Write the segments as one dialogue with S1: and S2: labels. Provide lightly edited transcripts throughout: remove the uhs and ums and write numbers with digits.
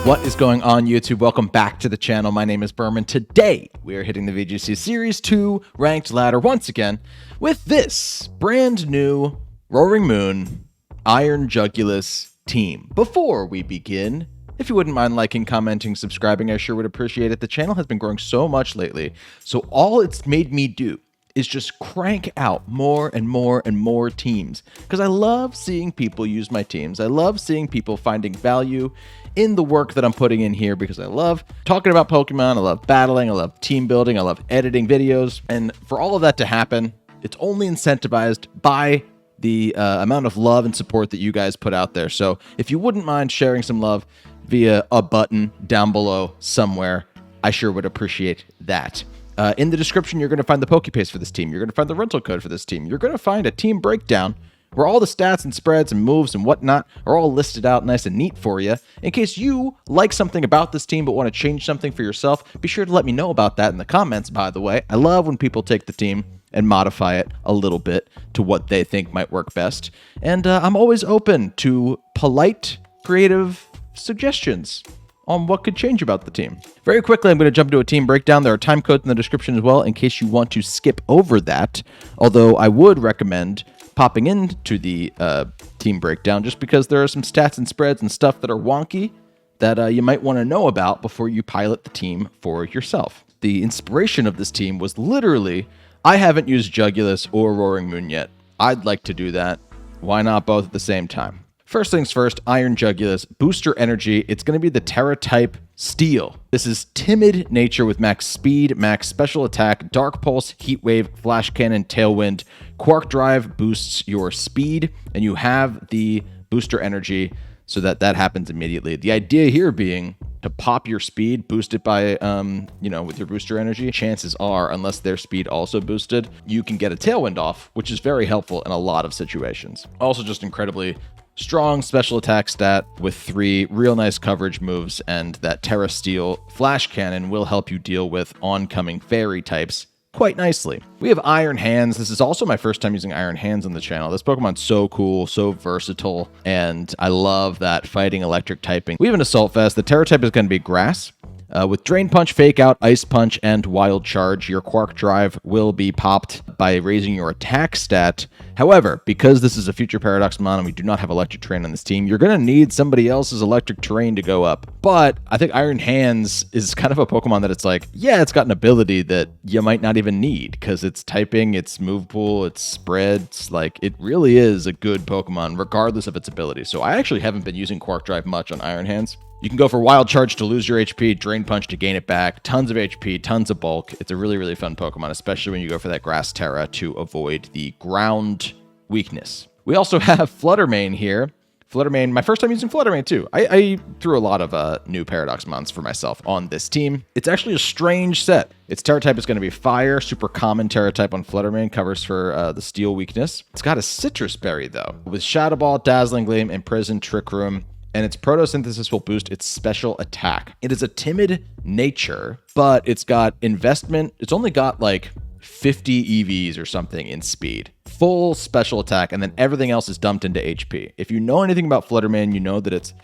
S1: What is going on, YouTube? Welcome back to the channel. My name is Berman. Today, we are hitting the VGC Series 2 ranked ladder once again with this brand new Roaring Moon Iron Jugulus team. Before we begin, if you wouldn't mind liking, commenting, subscribing, I sure would appreciate it. The channel has been growing so much lately, so all it's made me do is just crank out more and more and more teams, because I love seeing people use my teams. I love seeing people finding value in the work that I'm putting in here, because I love talking about Pokemon, I love battling, I love team building, I love editing videos, and for all of that to happen, it's only incentivized by the amount of love and support that you guys put out there. So if you wouldn't mind sharing some love via a button down below somewhere, I sure would appreciate that. In the description, you're going to find the PokePaste for this team. You're going to find the rental code for this team. You're going to find a team breakdown where all the stats and spreads and moves and whatnot are all listed out nice and neat for you. In case you like something about this team but want to change something for yourself, be sure to let me know about that in the comments, by the way. I love when people take the team and modify it a little bit to what they think might work best. And I'm always open to polite, creative suggestions on what could change about the team. Very quickly, I'm going to jump into a team breakdown. There are time codes in the description as well in case you want to skip over that, although I would recommend popping into the team breakdown just because there are some stats and spreads and stuff that are wonky that you might want to know about before you pilot the team for yourself. The inspiration of this team was literally, I haven't used Jugulus or Roaring Moon yet. I'd like to do that. Why not both at the same time? First things first, Iron Jugulus, booster energy. It's going to be the Terra type Steel. This is timid nature with max speed, max special attack, Dark Pulse, Heat Wave, Flash Cannon, Tailwind. Quark Drive boosts your speed, and you have the booster energy so that happens immediately. The idea here being to pop your speed, boost it by, with your booster energy. Chances are, unless their speed also boosted, you can get a Tailwind off, which is very helpful in a lot of situations. Also just incredibly strong special attack stat with 3 real nice coverage moves, and that Terra Steel Flash Cannon will help you deal with oncoming fairy types quite nicely. We have Iron Hands. This is also my first time using Iron Hands on the channel. This Pokemon's so cool, so versatile, and I love that fighting electric typing. We have an Assault Vest. The Terra type is going to be Grass. With Drain Punch, Fake Out, Ice Punch, and Wild Charge, your Quark Drive will be popped by raising your attack stat. However, because this is a Future Paradox Mon and we do not have Electric Terrain on this team, you're going to need somebody else's Electric Terrain to go up. But I think Iron Hands is kind of a Pokemon that it's like, yeah, it's got an ability that you might not even need because it's typing, it's move pool, it's spreads. Like, it really is a good Pokemon regardless of its ability. So I actually haven't been using Quark Drive much on Iron Hands. You can go for Wild Charge to lose your HP, Drain Punch to gain it back, tons of HP, tons of bulk. It's a really, really fun Pokemon, especially when you go for that Grass Terra to avoid the ground weakness. We also have Fluttermane here. Fluttermane, my first time using Fluttermane too. I threw a lot of new Paradox Mons for myself on this team. It's actually a strange set. Its Terra type is going to be Fire, super common Terra type on Fluttermane, covers for the Steel weakness. It's got a Citrus Berry though, with Shadow Ball, Dazzling Gleam, Imprison, Trick Room, and its Photosynthesis will boost its special attack. It is a timid nature, but it's got investment. It's only got like 50 EVs or something in speed. Full special attack, and then everything else is dumped into HP. If you know anything about Fluttermane, you know that its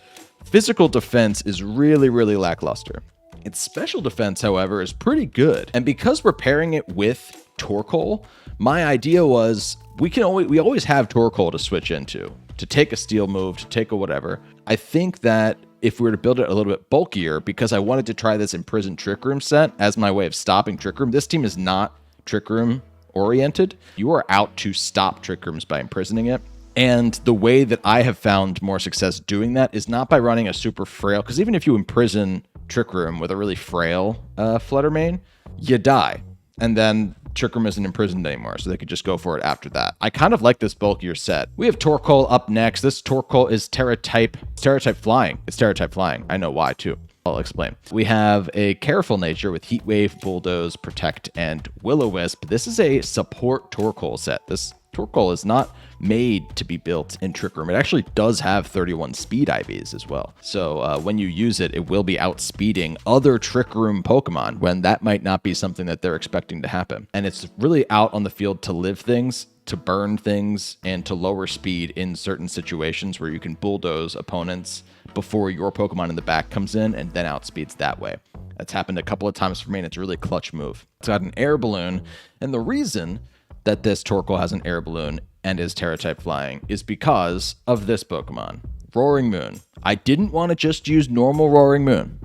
S1: physical defense is really, really lackluster. Its special defense, however, is pretty good. And because we're pairing it with Torkoal, my idea was we always have Torkoal to switch into, to take a Steel move, to take a whatever. I think that if we were to build it a little bit bulkier, because I wanted to try this Imprisoned Trick Room set as my way of stopping Trick Room. This team is not Trick Room oriented. You are out to stop Trick Rooms by imprisoning it. And the way that I have found more success doing that is not by running a super frail, because even if you imprison Trick Room with a really frail Fluttermane, you die. And then Trick Room isn't imprisoned anymore, so they could just go for it after that. I kind of like this bulkier set. We have Torkoal up next. This Torkoal is Terra type. It's Terra type Flying. It's Terra type Flying. I know why too. I'll explain. We have a Careful nature with Heat Wave, Bulldoze, Protect, and Will-O-Wisp. This is a support Torkoal set. This Torkoal is not made to be built in Trick Room. It actually does have 31 speed IVs as well. So when you use it, it will be outspeeding other Trick Room Pokemon when that might not be something that they're expecting to happen. And it's really out on the field to live things, to burn things and to lower speed in certain situations where you can bulldoze opponents before your Pokemon in the back comes in and then outspeeds that way. That's happened a couple of times for me, and it's a really clutch move. It's got an air balloon, and the reason that this Torkoal has an air balloon and is Terra-type flying is because of this Pokemon, Roaring Moon. I didn't want to just use normal Roaring Moon.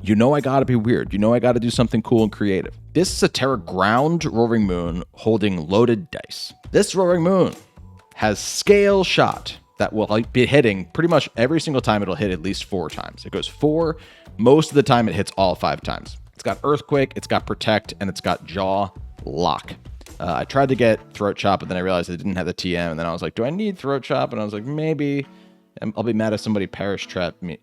S1: You know I gotta be weird. You know I gotta do something cool and creative. This is a Terra Ground Roaring Moon holding loaded dice. This Roaring Moon has Scale Shot that will be hitting pretty much every single time. It'll hit at least 4 times. It goes 4. Most of the time it hits all 5 times. It's got Earthquake, it's got Protect, and it's got Jaw Lock. I tried to get Throat Chop, but then I realized I didn't have the TM, and then I was like, do I need Throat Chop? And I was like, maybe. I'll be mad if somebody Perish Traps me.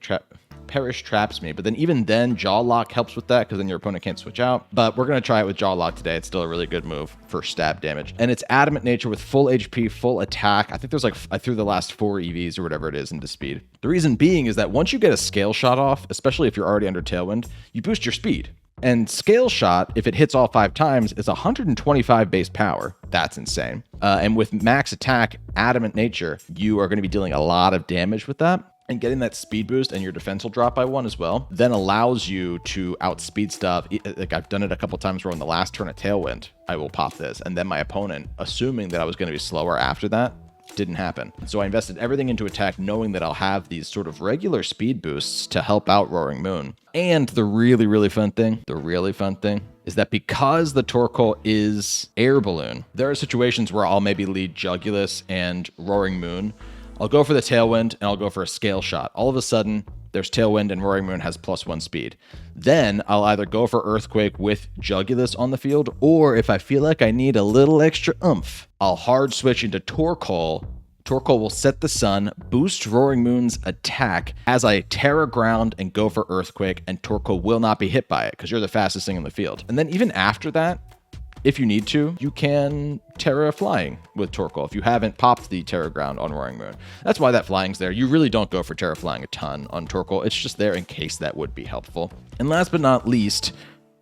S1: But then even then, Jaw Lock helps with that, because then your opponent can't switch out. But we're going to try it with Jaw Lock today. It's still a really good move for stab damage. And it's Adamant Nature with full HP, full attack. I think there's I threw the last 4 EVs or whatever it is into speed. The reason being is that once you get a Scale Shot off, especially if you're already under Tailwind, you boost your speed. And Scale Shot, if it hits all 5 times, is 125 base power. That's insane. And with max attack, Adamant Nature, you are going to be dealing a lot of damage with that. And getting that speed boost, and your defense will drop by 1 as well, then allows you to outspeed stuff. Like I've done it a couple times where on the last turn of Tailwind, I will pop this. And then my opponent, assuming that I was going to be slower after that, didn't happen. So I invested everything into attack, knowing that I'll have these sort of regular speed boosts to help out Roaring Moon. And the really fun thing is that because the Torkoal is Air Balloon, there are situations where I'll maybe lead Jugulis and Roaring Moon. I'll go for the Tailwind, and I'll go for a Scale Shot. All of a sudden, there's Tailwind, and Roaring Moon has +1 speed. Then I'll either go for Earthquake with Jugulis on the field, or if I feel like I need a little extra oomph, I'll hard switch into Torkoal. Torkoal will set the sun, boost Roaring Moon's attack as I Terra Ground and go for Earthquake, and Torkoal will not be hit by it because you're the fastest thing in the field. And then even after that, if you need to, you can Terra Flying with Torkoal if you haven't popped the Terra Ground on Roaring Moon. That's why that Flying's there. You really don't go for Terra Flying a ton on Torkoal. It's just there in case that would be helpful. And last but not least,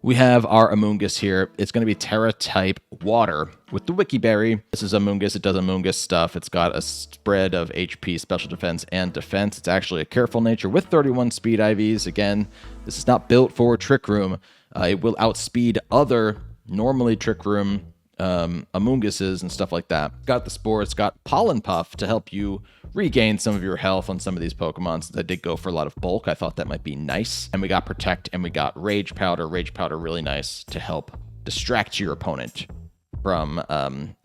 S1: we have our Amoonguss here. It's going to be Terra-type Water with the Wiki Berry. This is Amoonguss. It does Amoonguss stuff. It's got a spread of HP, Special Defense, and Defense. It's actually a Careful Nature with 31 Speed IVs. Again, this is not built for Trick Room. It will outspeed other normally Trick Room Amoongusses and stuff like that. Got the Spore. It's got Pollen Puff to help you regain some of your health on some of these Pokemon. Since I did go for a lot of bulk, I thought that might be nice. And we got Protect, and we got Rage Powder. Rage Powder really nice to help distract your opponent from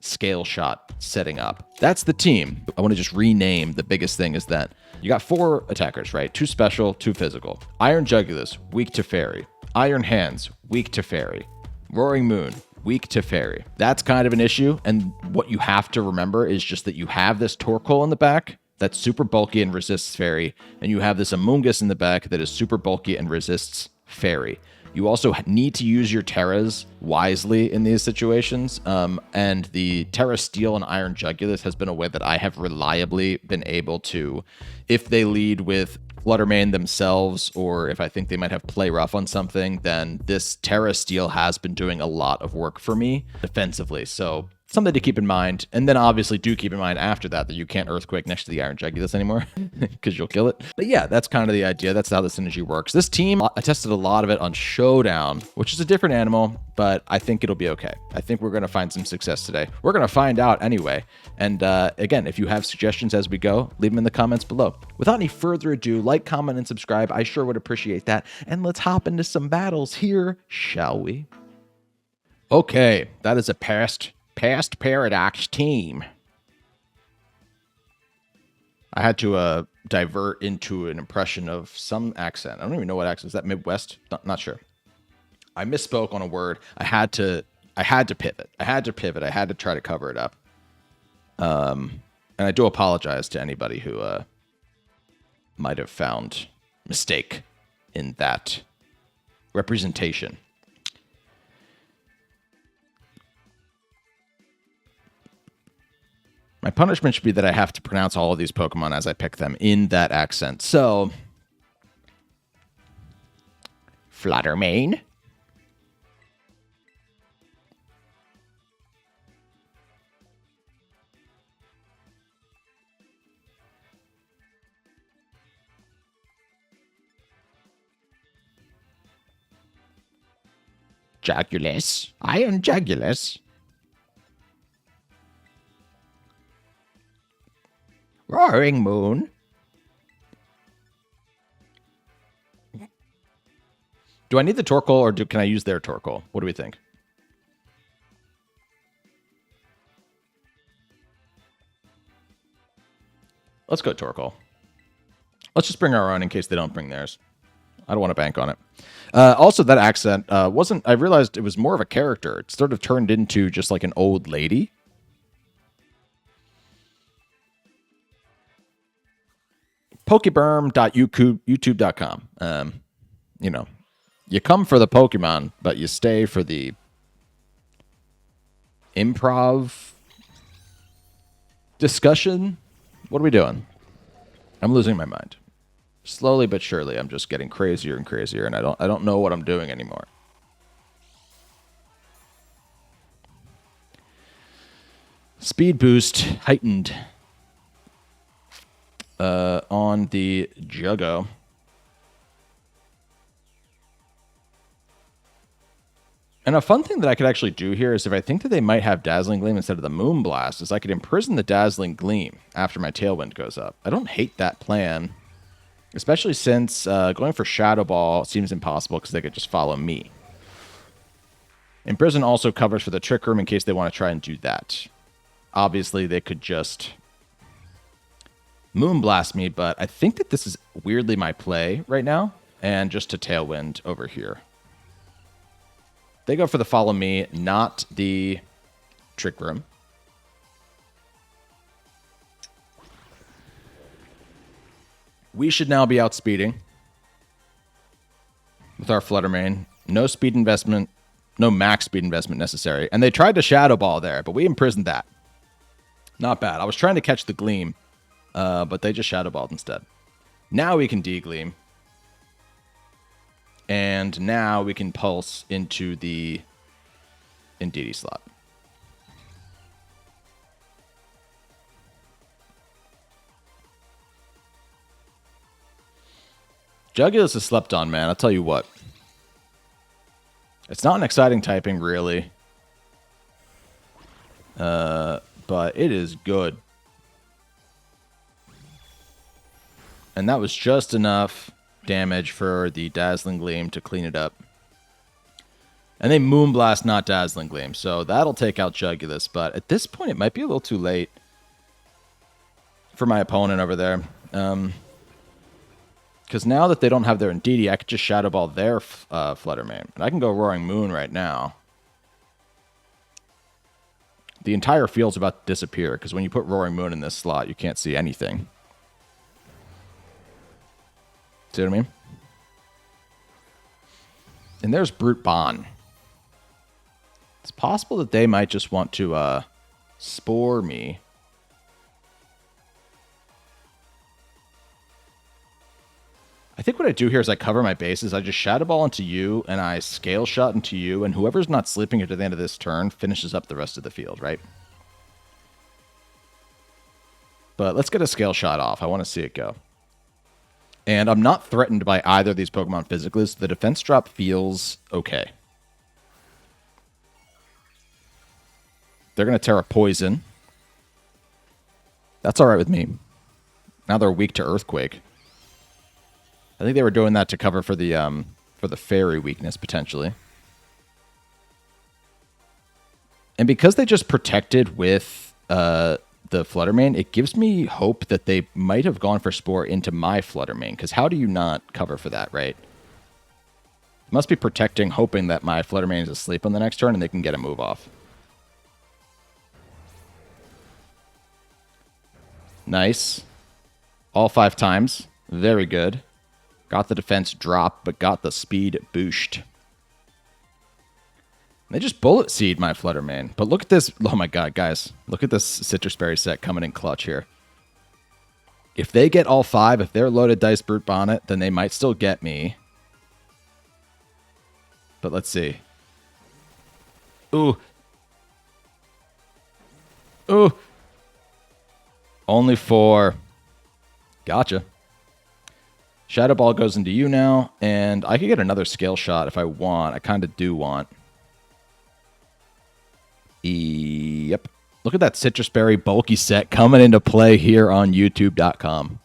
S1: Scale Shot setting up. That's the team. I want to just rename. The biggest thing is that you got 4 attackers, right? 2 special, 2 physical. Iron Jugulis, weak to Fairy. Iron Hands, weak to Fairy. Roaring Moon, weak to Fairy. That's kind of an issue, and what you have to remember is just that you have this Torkoal in the back that's super bulky and resists Fairy, and you have this Amoonguss in the back that is super bulky and resists Fairy. You also need to use your Terras wisely in these situations, and the Terra Steel and Iron Jugulis has been a way that I have reliably been able to, if they lead with Flutter Mane themselves, or if I think they might have Play Rough on something, then this Terra Steel has been doing a lot of work for me defensively. So something to keep in mind. And then obviously do keep in mind after that you can't Earthquake next to the Iron Jugulis anymore because you'll kill it. But yeah, that's kind of the idea. That's how the synergy works. This team, I tested a lot of it on Showdown, which is a different animal, but I think it'll be okay. I think we're going to find some success today. We're going to find out anyway. And again, if you have suggestions as we go, leave them in the comments below. Without any further ado, like, comment, and subscribe. I sure would appreciate that. And let's hop into some battles here, shall we? Okay, that is a past Paradox team. I had to divert into an impression of some accent. I don't even know what accent. Is that Midwest? Not sure. I misspoke on a word. I had to pivot. I had to try to cover it up. And I do apologize to anybody who might have found mistake in that representation. My punishment should be that I have to pronounce all of these Pokemon as I pick them in that accent. So, Flutter Mane. Jagulus. Iron Jagulus. Roaring Moon. Do I need the Torkoal or can I use their Torkoal? What do we think? Let's go Torkoal. Let's just bring our own in case they don't bring theirs. I don't want to bank on it. Also, that accent wasn't... I realized it was more of a character. It sort of turned into just like an old lady. Pokeberm.youtube.com. You know, you come for the Pokemon, but you stay for the improv discussion. What are we doing? I'm losing my mind. Slowly but surely, I'm just getting crazier and crazier, and I don't know what I'm doing anymore. Speed boost heightened on the Juggo. And a fun thing that I could actually do here is if I think that they might have Dazzling Gleam instead of the Moonblast, is I could imprison the Dazzling Gleam after my Tailwind goes up. I don't hate that plan, especially since going for Shadow Ball seems impossible because they could just follow me. Imprison also covers for the Trick Room in case they want to try and do that. Obviously, they could just Moonblast me, but I think that this is weirdly my play right now, and just to Tailwind over here. They go for the Follow Me, not the Trick Room. We should now be outspeeding with our Flutter Mane. No speed investment, no max speed investment necessary. And they tried to Shadow Ball there, but we imprisoned that. Not bad. I was trying to catch the Gleam, but they just Shadow Balled instead. Now we can D-Gleam. And now we can pulse into the Indeedee slot. Jugulus is slept on, man. I'll tell you what. It's not an exciting typing, really. But it is good. And that was just enough damage for the Dazzling Gleam to clean it up. And they Moonblast, not Dazzling Gleam. So that'll take out Jugulus. But at this point, it might be a little too late for my opponent over there. Because now that they don't have their Indeedee, I could just Shadow Ball their Flutter Mane. And I can go Roaring Moon right now. The entire field's about to disappear. Because when you put Roaring Moon in this slot, you can't see anything. See what I mean? And there's Brute Bond. It's possible that they might just want to Spore me. I think what I do here is I cover my bases. I just Shadow Ball into you, and I Scale Shot into you, and whoever's not sleeping at the end of this turn finishes up the rest of the field, right? But let's get a Scale Shot off. I want to see it go. And I'm not threatened by either of these Pokemon physically, so the defense drop feels okay. They're going to Terra Poison. That's all right with me. Now they're weak to Earthquake. I think they were doing that to cover for the Fairy weakness, potentially. And because they just protected with the Flutter Mane, it gives me hope that they might have gone for Spore into my Flutter Mane, because how do you not cover for that, right? Must be protecting, hoping that my Flutter Mane is asleep on the next turn and they can get a move off. Nice. All 5 times. Very good. Got the defense drop, but got the speed boost. They just Bullet Seed my Flutter Mane. But look at this. Oh my god, guys. Look at this Citrus Berry set coming in clutch here. If they get all 5, if they're loaded Dice Brute Bonnet, then they might still get me. But let's see. Ooh. Ooh. Only 4. Gotcha. Shadow Ball goes into you now, and I could get another Scale Shot if I want. I kind of do want. Yep. Look at that Citrus Berry bulky set coming into play here on YouTube.com.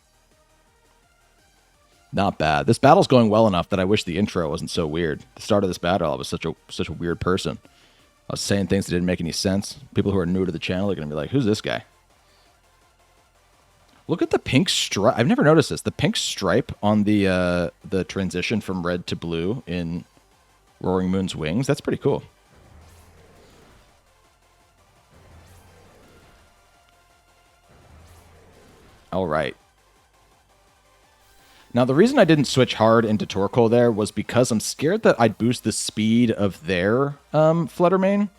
S1: Not bad. This battle's going well enough that I wish the intro wasn't so weird. The start of this battle, I was such a weird person. I was saying things that didn't make any sense. People who are new to the channel are going to be like, who's this guy? Look at the pink stripe. I've never noticed this. The pink stripe on the transition from red to blue in Roaring Moon's wings. That's pretty cool. All right. Now, the reason I didn't switch hard into Torkoal there was because I'm scared that I'd boost the speed of their Flutter main.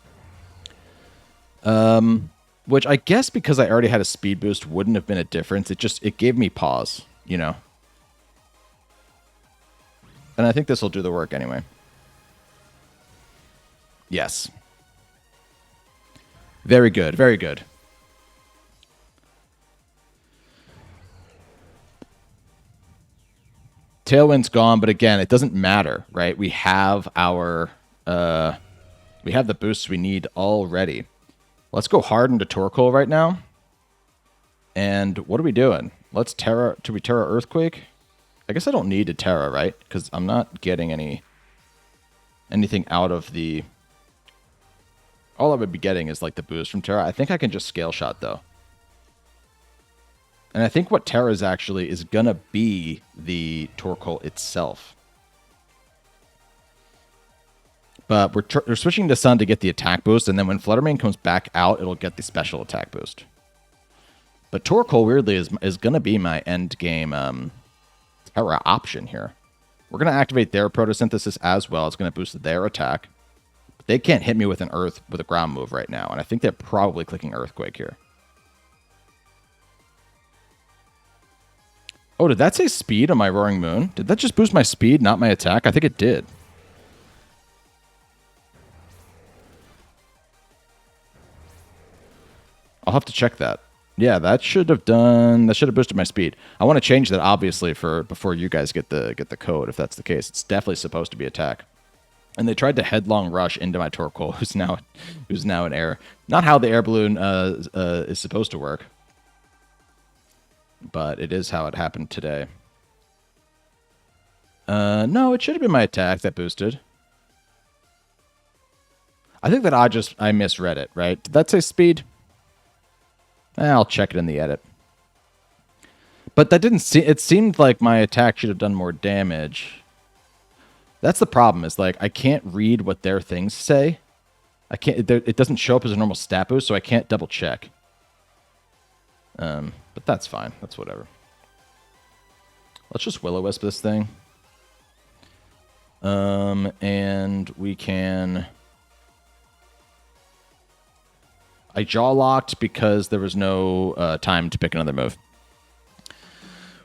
S1: Which I guess because I already had a speed boost wouldn't have been a difference. It gave me pause, you know. And I think this will do the work anyway. Yes. Very good, very good. Tailwind's gone, but again, it doesn't matter, right? We have our we have the boosts we need already. Let's go hard into Torkoal right now. And what are we doing? Let's Terra. Do we Terra Earthquake? I guess I don't need to Terra, right? Because I'm not getting anything out of the. All I would be getting is like the boost from Terra. I think I can just Scale Shot though. And I think what Terra's actually is going to be the Torkoal itself. But we're switching to Sun to get the attack boost, and then when Fluttermane comes back out, it'll get the special attack boost. But Torkoal, weirdly, is going to be my end game Terra option here. We're going to activate their Photosynthesis as well. It's going to boost their attack. But they can't hit me with a ground move right now, and I think they're probably clicking Earthquake here. Oh, did that say speed on my Roaring Moon? Did that just boost my speed, not my attack? I think it did. I'll have to check that. Yeah, that should have boosted my speed. I want to change that obviously for before you guys get the code if that's the case. It's definitely supposed to be attack. And they tried to headlong rush into my Torkoal, who's now in air. Not how the air balloon is supposed to work. But it is how it happened today. No, it should have been my attack that boosted. I think that I misread it, right? Did that say speed? I'll check it in the edit. But that didn't seem... It seemed like my attack should have done more damage. That's the problem, is like, I can't read what their things say. I can't... It doesn't show up as a normal stat boost, so I can't double check. But that's fine. That's whatever. Let's just Will-O-Wisp this thing. And we can... I jaw locked because there was no time to pick another move.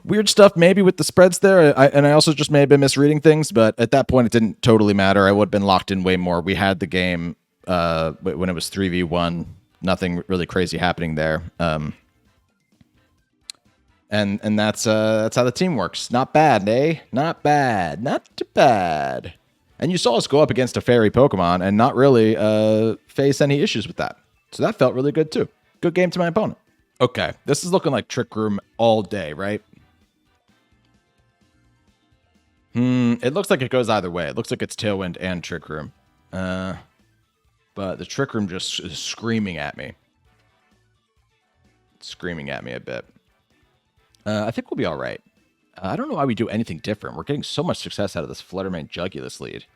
S1: Weird stuff maybe with the spreads there. I also just may have been misreading things, but at that point it didn't totally matter. I would have been locked in way more. We had the game when it was 3v1. Nothing really crazy happening there. And that's how the team works. Not bad, eh? Not bad. Not too bad. And you saw us go up against a fairy Pokemon and not really face any issues with that. So that felt really good too. Good game to my opponent. Okay, this is looking like Trick Room all day, right? It looks like it goes either way. It looks like it's Tailwind and Trick Room. But the Trick Room just is screaming at me. It's screaming at me a bit. I think we'll be all right. I don't know why we do anything different. We're getting so much success out of this Fluttermane Jugulus lead.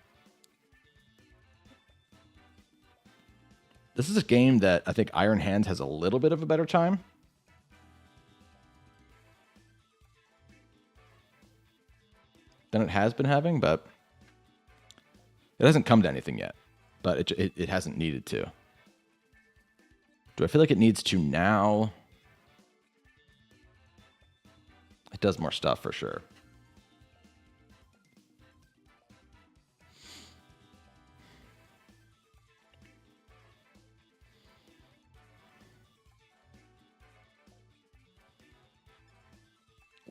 S1: This is a game that I think Iron Hands has a little bit of a better time. Than it has been having, but it hasn't come to anything yet. But it hasn't needed to. Do I feel like it needs to now? It does more stuff for sure.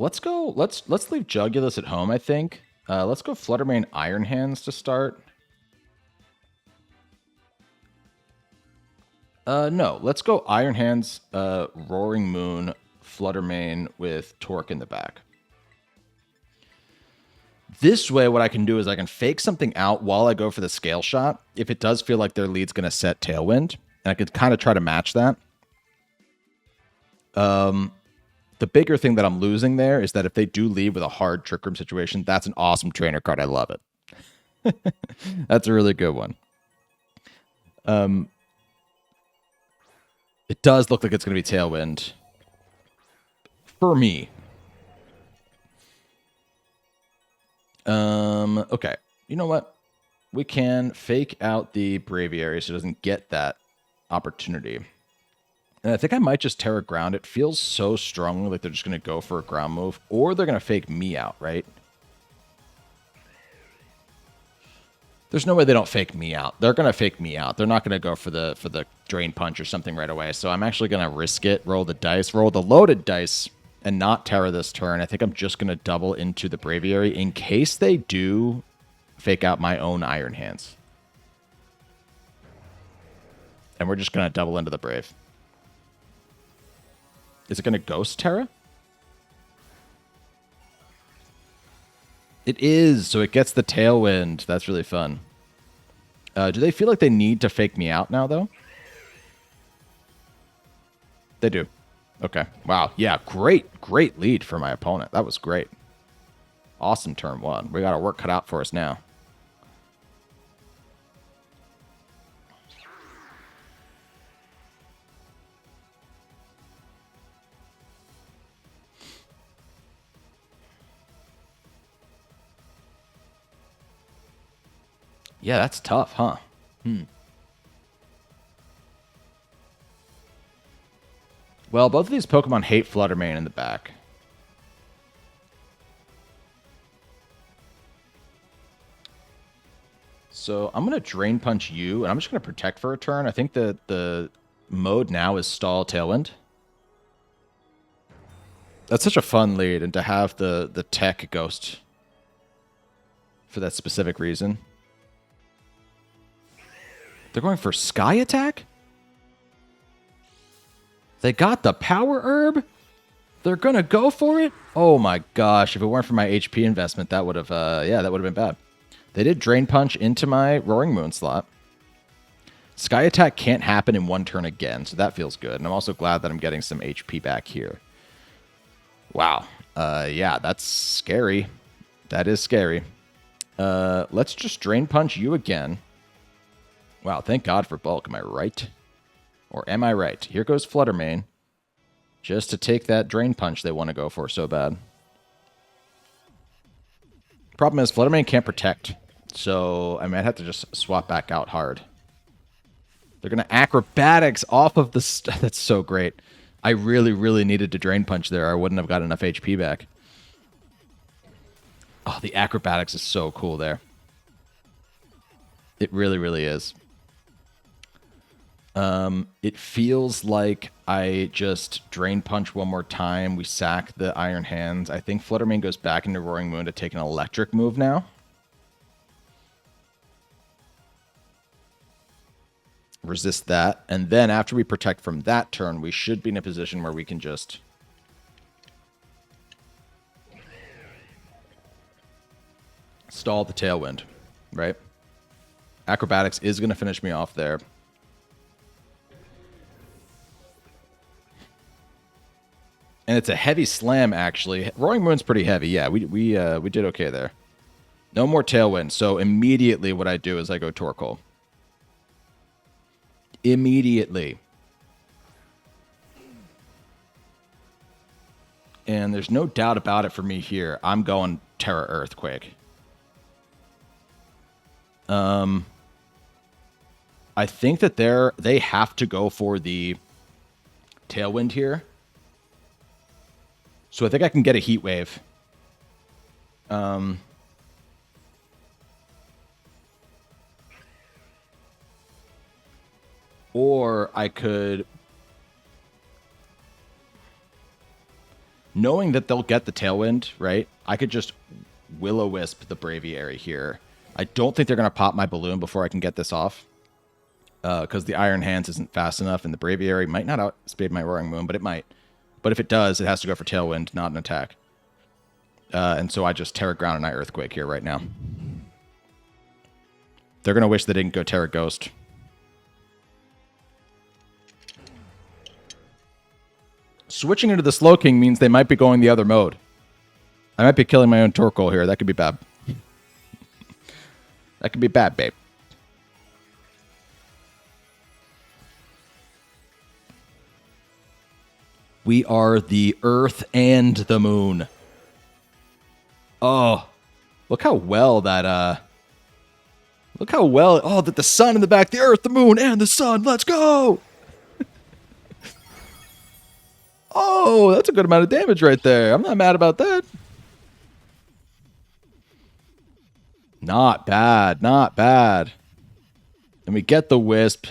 S1: Let's go. Let's leave Jugulus at home, I think. Let's go Fluttermane Iron Hands to start. No, let's go Iron Hands, Roaring Moon, Flutter Mane with Torque in the back. This way, what I can do is I can fake something out while I go for the scale shot. If it does feel like their lead's going to set Tailwind, and I could kind of try to match that. The bigger thing that I'm losing there is that if they do leave with a hard Trick Room situation, that's an awesome trainer card. I love it. That's a really good one. It does look like it's going to be Tailwind. For me. Okay. You know what? We can fake out the Braviary so it doesn't get that opportunity. And I think I might just Terra Ground. It feels so strongly like they're just going to go for a ground move. Or they're going to fake me out, right? There's no way they don't fake me out. They're going to fake me out. They're not going to go for the Drain Punch or something right away. So I'm actually going to risk it, roll the dice, roll the loaded dice, and not Terra this turn. I think I'm just going to double into the Braviary in case they do fake out my own Iron Hands. And we're just going to double into the Brave. Is it going to Ghost Terra? It is, so it gets the Tailwind. That's really fun. Do they feel like they need to fake me out now, though? They do. Okay. Wow. Yeah, great lead for my opponent. That was great. Awesome turn one. We got our work cut out for us now. Yeah, that's tough, huh? Well, both of these Pokemon hate Flutter Mane in the back. So I'm going to Drain Punch you, and I'm just going to Protect for a turn. I think the mode now is Stall Tailwind. That's such a fun lead, and to have the Tech Ghost for that specific reason. They're going for Sky Attack? They got the Power Herb? They're going to go for it? Oh my gosh, if it weren't for my HP investment, that would have, yeah, that would have been bad. They did Drain Punch into my Roaring Moon slot. Sky Attack can't happen in one turn again, so that feels good. And I'm also glad that I'm getting some HP back here. Wow. Yeah, that's scary. That is scary. Let's just Drain Punch you again. Wow, thank God for bulk. Am I right? Or am I right? Here goes Flutter Mane. Just to take that Drain Punch they want to go for so bad. Problem is, Flutter Mane can't Protect. So I might have to just swap back out hard. They're going to Acrobatics off of the... That's so great. I really, really needed to Drain Punch there. I wouldn't have got enough HP back. Oh, the Acrobatics is so cool there. It really, really is. It feels like I just Drain Punch one more time. We sack the Iron Hands. I think Flutter Mane goes back into Roaring Moon to take an electric move now. Resist that. And then after we Protect from that turn, we should be in a position where we can just... stall the Tailwind, right? Acrobatics is going to finish me off there. And it's a heavy slam, actually. Roaring Moon's pretty heavy. Yeah, we did okay there. No more Tailwind. So immediately what I do is I go Torkoal. Immediately. And there's no doubt about it for me here. I'm going Terra Earthquake. I think that they have to go for the Tailwind here. So I think I can get a Heat Wave. Or I could... knowing that they'll get the Tailwind, right? I could just Will-O-Wisp the Braviary here. I don't think they're going to pop my balloon before I can get this off. because the Iron Hands isn't fast enough, and the Braviary might not outspeed my Roaring Moon, but it might. But if it does, it has to go for Tailwind, not an attack. And so I just Terra Ground and I Earthquake here right now. They're going to wish they didn't go Terra Ghost. Switching into the Slowking means they might be going the other mode. I might be killing my own Torkoal here. That could be bad. That could be bad, babe. We are the Earth and the Moon. Oh, look how well that, look how well, oh, that the sun in the back, the Earth, the Moon, and the sun. Let's go. Oh, that's a good amount of damage right there. I'm not mad about that. Not bad, not bad. And we get the Wisp.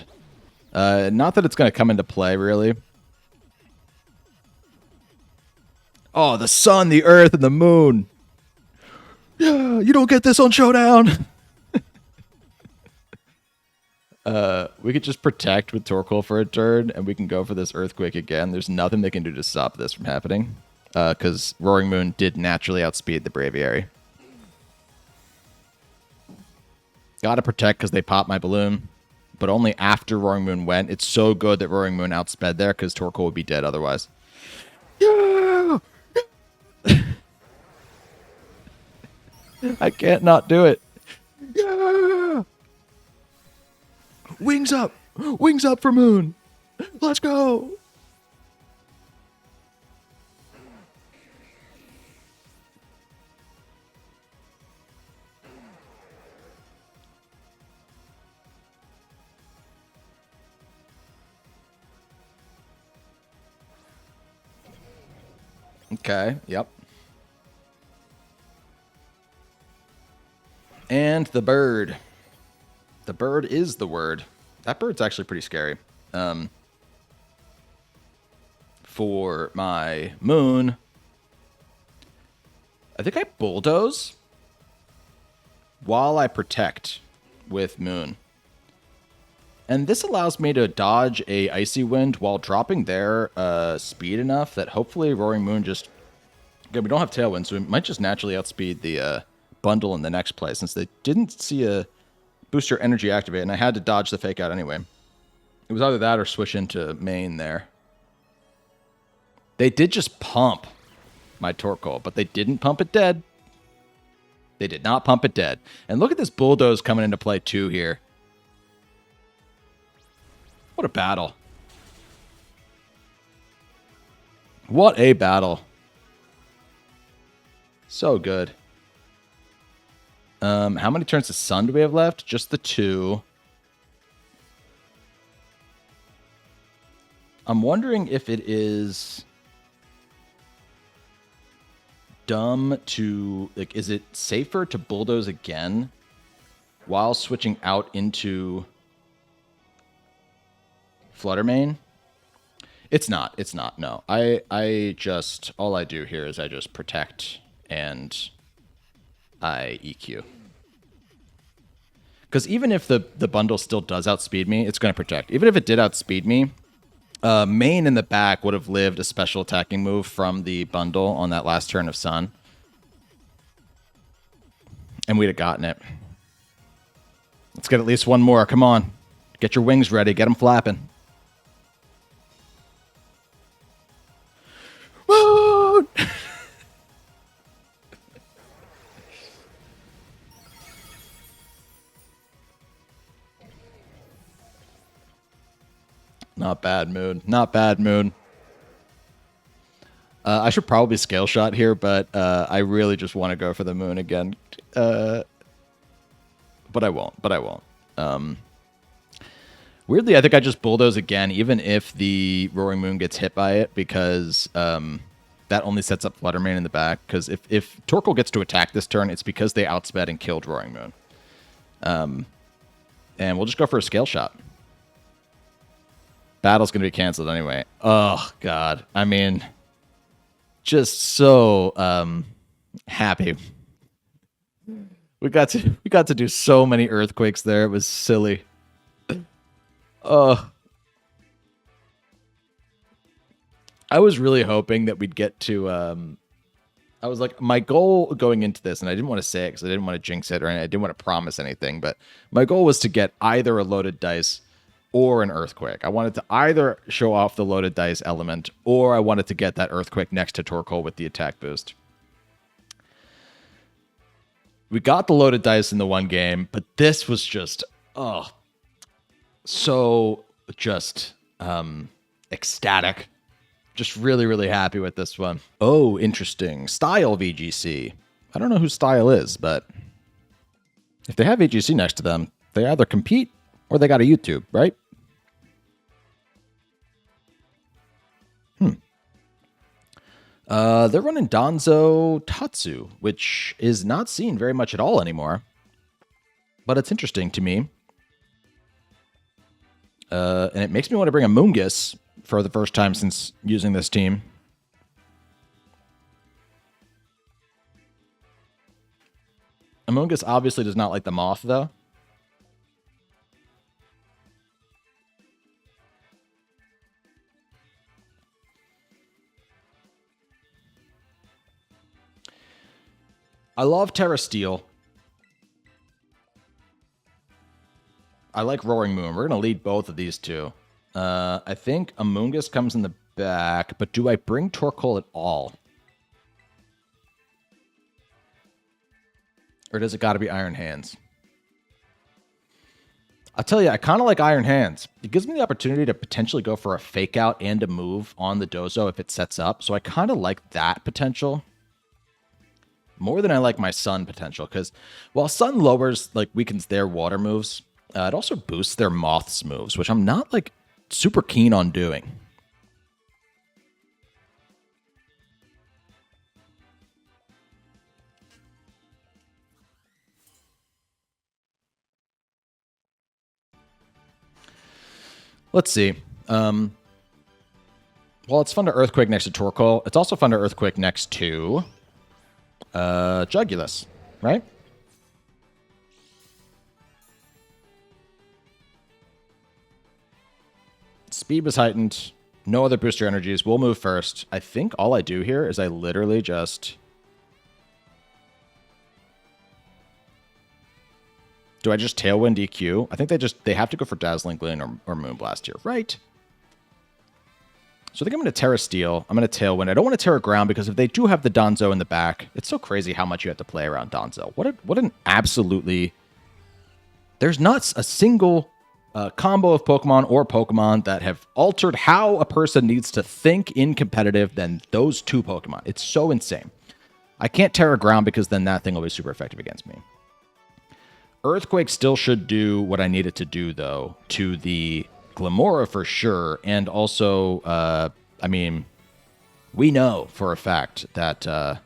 S1: Not that it's going to come into play, really. Oh, the sun, the earth, and the moon. Yeah, you don't get this on Showdown. We could just protect with Torkoal for a turn, and we can go for this Earthquake again. There's nothing they can do to stop this from happening, because Roaring Moon did naturally outspeed the Braviary. Gotta protect because they popped my balloon, but only after Roaring Moon went. It's so good that Roaring Moon outsped there because Torkoal would be dead otherwise. Yeah! I can't not do it. Yeah! Wings up! Wings up for Moon! Let's go! Okay, yep. And the bird. The bird is the word. That bird's actually pretty scary. For my moon, I think I bulldoze while I protect with moon. And this allows me to dodge a Icy Wind while dropping their speed enough that hopefully Roaring Moon just... Again, we don't have Tailwind, so we might just naturally outspeed the bundle in the next play, since they didn't see a booster energy activate, and I had to dodge the Fake Out anyway. It was either that or switch into main there. They did just pump my Torkoal, but they didn't pump it dead. They did not pump it dead. And look at this Bulldoze coming into play too here. What a battle. What a battle. So good. How many turns of Sun do we have left? Just the 2. I'm wondering if it is dumb to... like, is it safer to Bulldoze again while switching out into Flutter main? It's not. It's not. No. I just... all I do here is I just protect and I EQ. Because even if the bundle still does outspeed me, it's going to protect. Even if it did outspeed me, main in the back would have lived a special attacking move from the bundle on that last turn of Sun. And we'd have gotten it. Let's get at least one more. Come on. Get your wings ready. Get them flapping. Woo! Not bad, Moon. Not bad, Moon. I should probably scale shot here, but I really just want to go for the Moon again. But I won't. But I won't. Weirdly, I think I just bulldoze again, even if the Roaring Moon gets hit by it, because that only sets up Flutter main in the back. Because if Torkoal gets to attack this turn, it's because they outsped and killed Roaring Moon. And we'll just go for a scale shot. Battle's going to be canceled anyway. Oh, God. I mean, just so happy. We got to do so many Earthquakes there. It was silly. I was really hoping that we'd get to... I was like, my goal going into this, and I didn't want to say it because I didn't want to jinx it, or I didn't want to promise anything, but my goal was to get either a loaded dice or an earthquake. I wanted to either show off the loaded dice element, or I wanted to get that earthquake next to Torkoal with the attack boost. We got the loaded dice in the one game, but this was just, so just ecstatic. Just really, really happy with this one. Oh, interesting. Style VGC. I don't know who Style is, but if they have VGC next to them, they either compete or they got a YouTube, right? They're running Dondozo Tatsu, which is not seen very much at all anymore. But it's interesting to me. And it makes me want to bring a Moongus for the first time since using this team. Among Us obviously does not like the Moth, though. I love Terra Steel. I like Roaring Moon. We're going to lead both of these two. I think Amoongus comes in the back, but do I bring Torkoal at all? Or does it got to be Iron Hands? I'll tell you, I kind of like Iron Hands. It gives me the opportunity to potentially go for a fake out and a move on the Dozo if it sets up. So I kind of like that potential more than I like my Sun potential. Because while Sun lowers, like, weakens their water moves, it also boosts their Moth's moves, which I'm not, like, super keen on doing. Let's see. Well, it's fun to Earthquake next to Torkoal. It's also fun to Earthquake next to Jugulus, right? Speed was heightened. No other booster energies. We'll move first. I think all I do here is I literally just... Do I just Tailwind EQ? I think they have to go for Dazzling Gleam or Moonblast here, right? So I think I'm going to Terra Steel. I'm going to Tailwind. I don't want to Terra Ground because if they do have the Donzo in the back, it's so crazy how much you have to play around Donzo. What an absolutely... There's not a single combo of Pokemon or Pokemon that have altered how a person needs to think in competitive than those two Pokemon. It's so insane. I can't Terra Ground because then that thing will be super effective against me. Earthquake still should do what I need it to do, though, to the Glamora for sure. And also, I mean, we know for a fact that the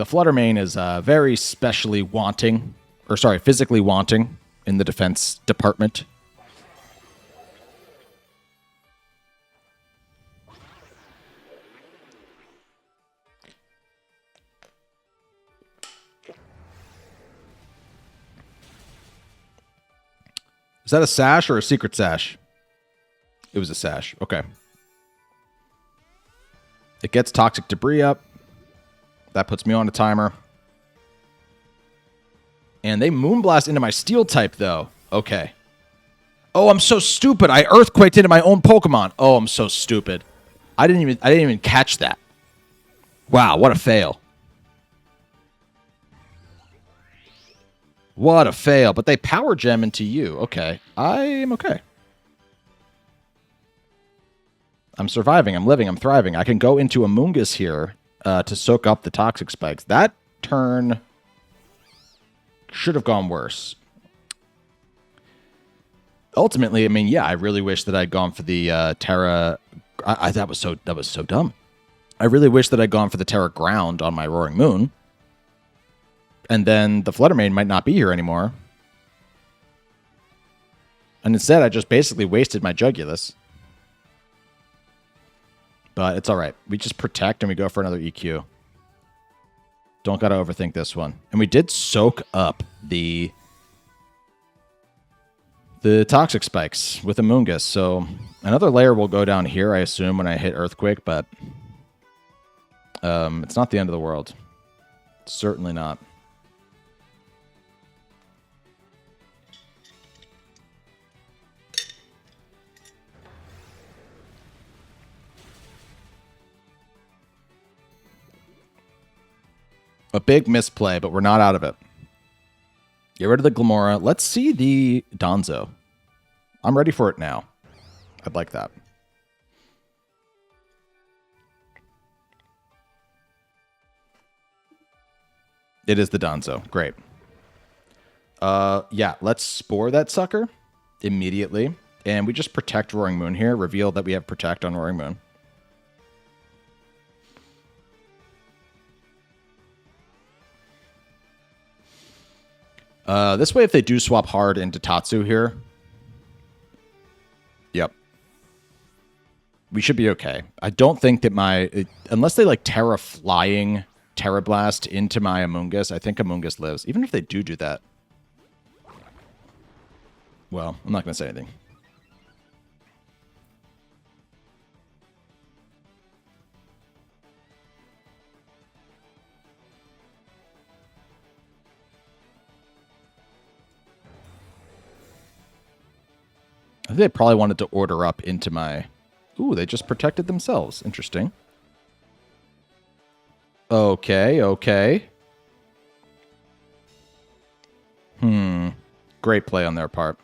S1: Flutter main is very specially wanting, or sorry, physically wanting in the defense department. Is that a sash or a secret sash? It was a sash. Okay. It gets toxic debris up. That puts me on a timer. And they Moonblast into my Steel type, though. Okay. Oh, I'm so stupid. I Earthquaked into my own Pokemon. Oh, I'm so stupid. I didn't even catch that. Wow, what a fail. What a fail. But they Power Gem into you. Okay. I am okay. I'm surviving. I'm living. I'm thriving. I can go into Amoongus here to soak up the Toxic Spikes. That turn should have gone worse. Ultimately, I mean, yeah, I really wish that I'd gone for the Terra... that was so dumb. I really wish that I'd gone for the Terra Ground on my Roaring Moon. And then the Flutter main might not be here anymore. And instead, I just basically wasted my Jugulus. But it's all right. We just protect and we go for another EQ. Don't got to overthink this one. And we did soak up the... the toxic spikes with Amoongus. So another layer will go down here, I assume, when I hit Earthquake, but it's not the end of the world. Certainly not. A big misplay, but we're not out of it. Get rid of the Glamora. Let's see the Dondozo. I'm ready for it now. I'd like that. It is the Dondozo. Great. Yeah, let's Spore that sucker immediately. And we just protect Roaring Moon here. Reveal that we have Protect on Roaring Moon. This way, if they do swap hard into Tatsu here, yep, we should be okay. I don't think that unless they like Terra Flying Terra Blast into my Amoongus, I think Amoongus lives. Even if they do that. Well, I'm not going to say anything. I think they probably wanted to order up into my... Ooh, they just protected themselves. Interesting. Okay, okay. Great play on their part.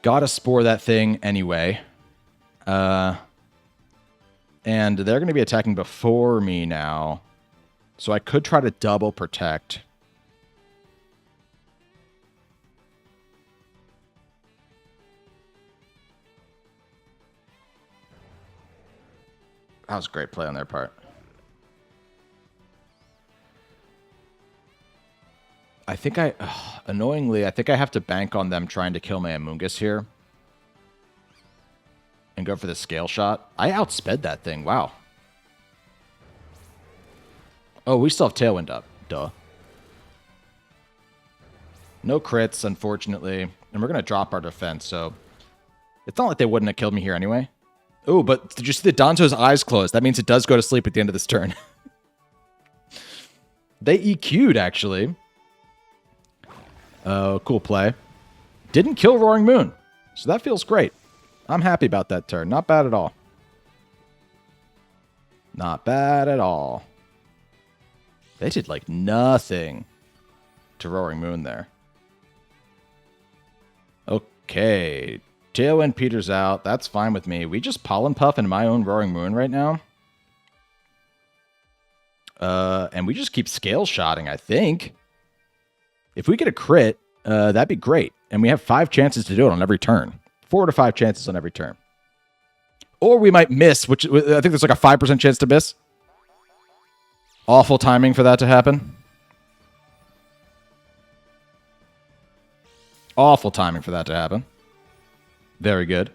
S1: Gotta Spore that thing anyway. And they're going to be attacking before me now. So I could try to double protect. That was a great play on their part. I think annoyingly, I think I have to bank on them trying to kill my Amoongus here. And go for the scale shot. I outsped that thing. Wow. Oh, we still have Tailwind up. Duh. No crits, unfortunately. And we're going to drop our defense, so... It's not like they wouldn't have killed me here anyway. Oh, but did you see the Dondozo's eyes closed? That means it does go to sleep at the end of this turn. They EQ'd, actually. Cool play. Didn't kill Roaring Moon. So that feels great. I'm happy about that turn. Not bad at all. Not bad at all. They did, like, nothing to Roaring Moon there. Okay. Tailwind peters out. That's fine with me. We just Pollen Puff in my own Roaring Moon right now. And we just keep scale shotting, I think. If we get a crit, that'd be great. And we have 5 chances to do it on every turn. 4 to 5 chances on every turn. Or we might miss, which I think there's like a 5% chance to miss. Awful timing for that to happen. Awful timing for that to happen. Very good.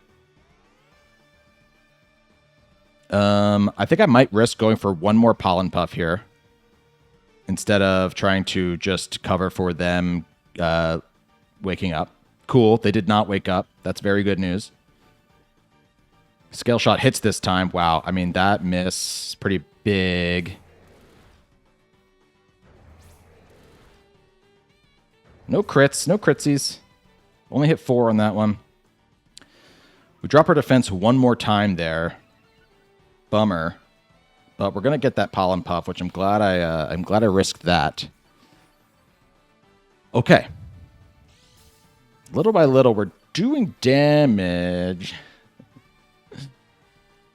S1: I think I might risk going for one more Pollen Puff here. Instead of trying to just cover for them waking up. Cool, they did not wake up. That's very good news. Scale shot hits this time. Wow, I mean, that miss pretty big. No crits, no critsies. Only hit 4 on that one. We drop our defense one more time there. Bummer. But we're going to get that Pollen Puff, which I'm glad I risked that. Okay. Little by little, we're doing damage.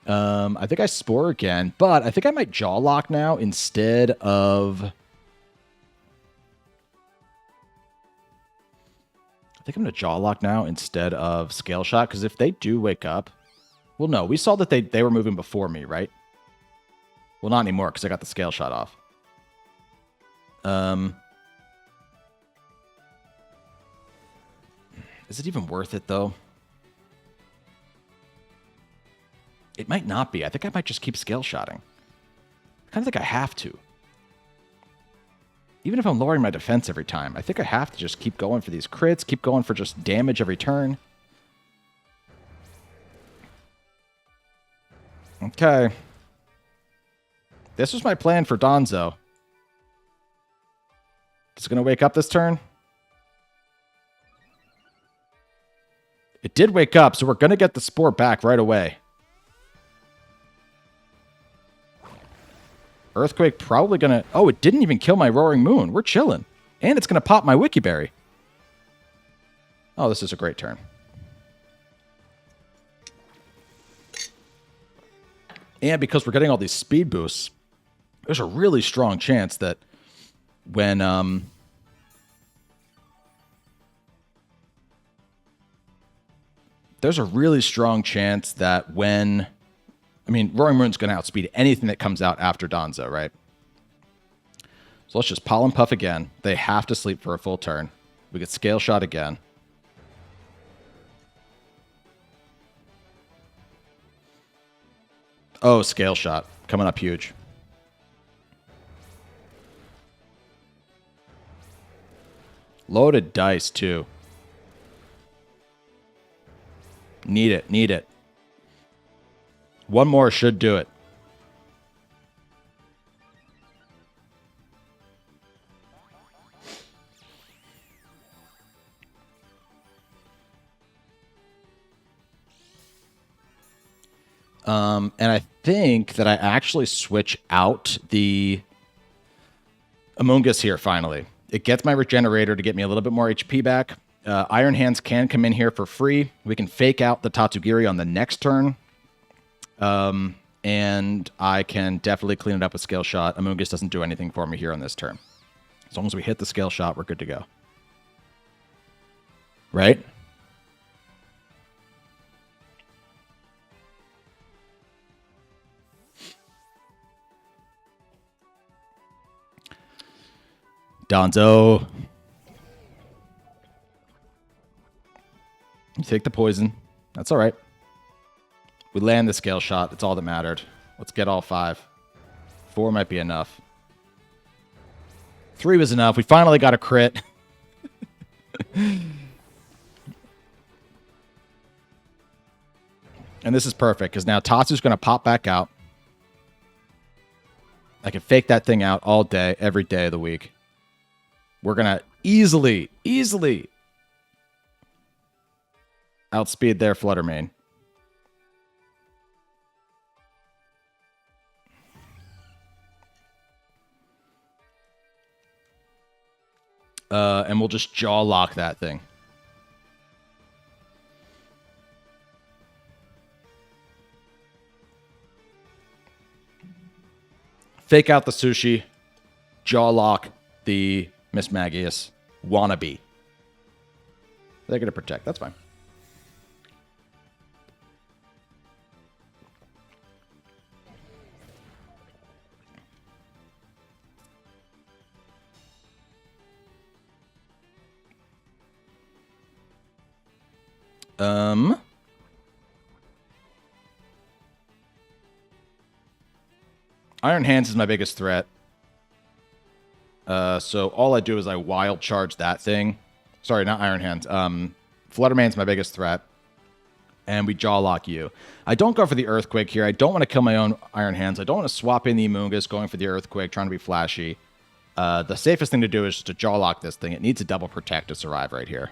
S1: I think I Spore again, but I think I might Jaw Lock now instead of... I think I'm going to Jaw Lock now instead of Scale Shot, because if they do wake up... Well, no, we saw that they were moving before me, right? Well, not anymore, because I got the Scale Shot off. Is it even worth it, though? It might not be. I think I might just keep Scale Shotting. I kind of think I have to. even if I'm lowering my defense every time, I think I have to just keep going for these crits, keep going for just damage every turn. Okay. This was my plan for Dondozo. Is it going to wake up this turn? It did wake up, so we're going to get the Spore back right away. Earthquake probably going to... Oh, it didn't even kill my Roaring Moon. We're chilling. And it's going to pop my Wiki Berry. Oh, this is a great turn. And because we're getting all these speed boosts, there's a really strong chance that when... There's a really strong chance that when... I mean, Roaring Moon's going to outspeed anything that comes out after Dondozo, right? So let's just Pollen Puff again. They have to sleep for a full turn. We get Scale Shot again. Oh, Scale Shot. Coming up huge. Loaded dice, too. Need it, need it. One more should do it. And I think that I actually switch out the Amoonguss here finally. It gets my Regenerator to get me a little bit more HP back. Iron Hands can come in here for free. We can fake out the Tatsugiri on the next turn. And I can definitely clean it up with Scale Shot. Amoonguss doesn't do anything for me here on this turn. As long as we hit the Scale Shot, we're good to go. Right? Dondozo. You take the poison. That's all right. We land the Scale Shot. It's all that mattered. Let's get all 5. 4 might be enough. 3 was enough. We finally got a crit. And this is perfect, because now Tatsu's going to pop back out. I can fake that thing out all day, every day of the week. We're going to easily outspeed their Flutter main. And we'll just jaw lock that thing. Fake out the Sushi. Jaw lock the Miss Magius wannabe. They're going to protect. That's fine. Iron Hands is my biggest threat. So all I do is I wild charge that thing. Sorry, not Iron Hands. Fluttermane's my biggest threat. And we jaw lock you. I don't go for the Earthquake here. I don't want to kill my own Iron Hands. I don't want to swap in the Amoonguss going for the Earthquake, trying to be flashy. The safest thing to do is just to jaw lock this thing. It needs a double protect to survive right here.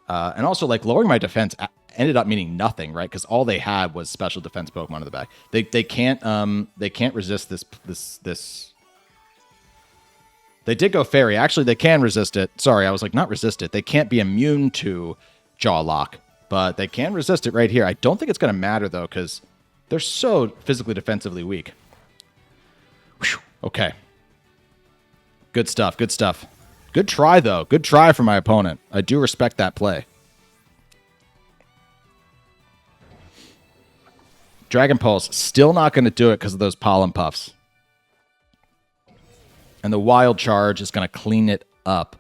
S1: And also, like, lowering my defense ended up meaning nothing, right? Because all they had was special defense Pokemon in the back. They can't resist this. They did go Fairy. Actually, they can resist it. Sorry, I was like, not resist it. They can't be immune to Jaw Lock, but they can resist it right here. I don't think it's going to matter, though, because they're so physically defensively weak. Whew. Okay. Good stuff, good stuff. Good try, though. Good try from my opponent. I do respect that play. Dragon Pulse, still not going to do it because of those Pollen Puffs. And the Wild Charge is going to clean it up.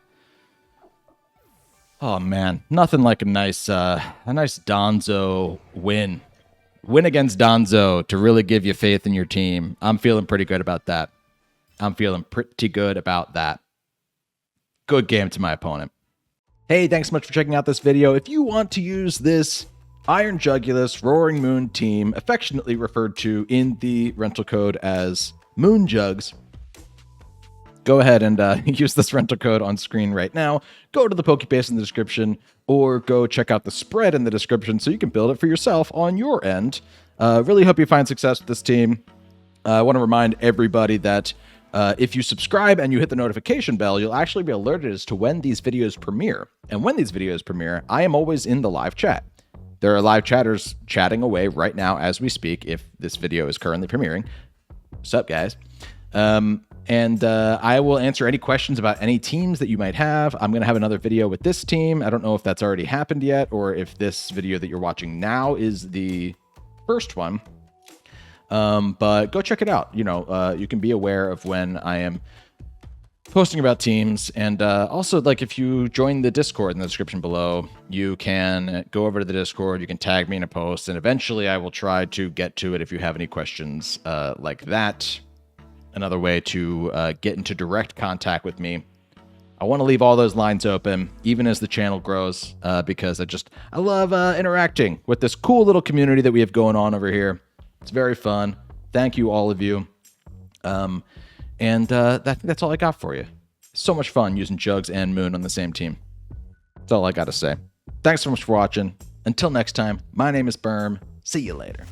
S1: Oh, man. Nothing like a nice Dondozo win. Win against Dondozo to really give you faith in your team. I'm feeling pretty good about that. I'm feeling pretty good about that. Good game to my opponent. Hey, thanks so much for checking out this video. If you want to use this Iron Jugulus Roaring Moon team, affectionately referred to in the rental code as Moon Jugs, go ahead and use this rental code on screen right now. Go to the Pokebase in the description, or go check out the spread in the description so you can build it for yourself on your end. Really hope you find success with this team. I want to remind everybody that if you subscribe and you hit the notification bell, you'll actually be alerted as to when these videos premiere. And when these videos premiere, I am always in the live chat. There are live chatters chatting away right now as we speak, if this video is currently premiering. What's up, guys? And I will answer any questions about any teams that you might have. I'm going to have another video with this team. I don't know if that's already happened yet, or if this video that you're watching now is the first one. But go check it out. You know, you can be aware of when I am posting about teams. And also, like, if you join the Discord in the description below, you can go over to the Discord, you can tag me in a post, and eventually I will try to get to it if you have any questions like that. Another way to get into direct contact with me. I want to leave all those lines open, even as the channel grows, because I love interacting with this cool little community that we have going on over here. It's very fun. Thank you, all of you. That's all I got for you. So much fun using Jugs and Moon on the same team. That's all I got to say. Thanks so much for watching. Until next time, my name is Berm. See you later.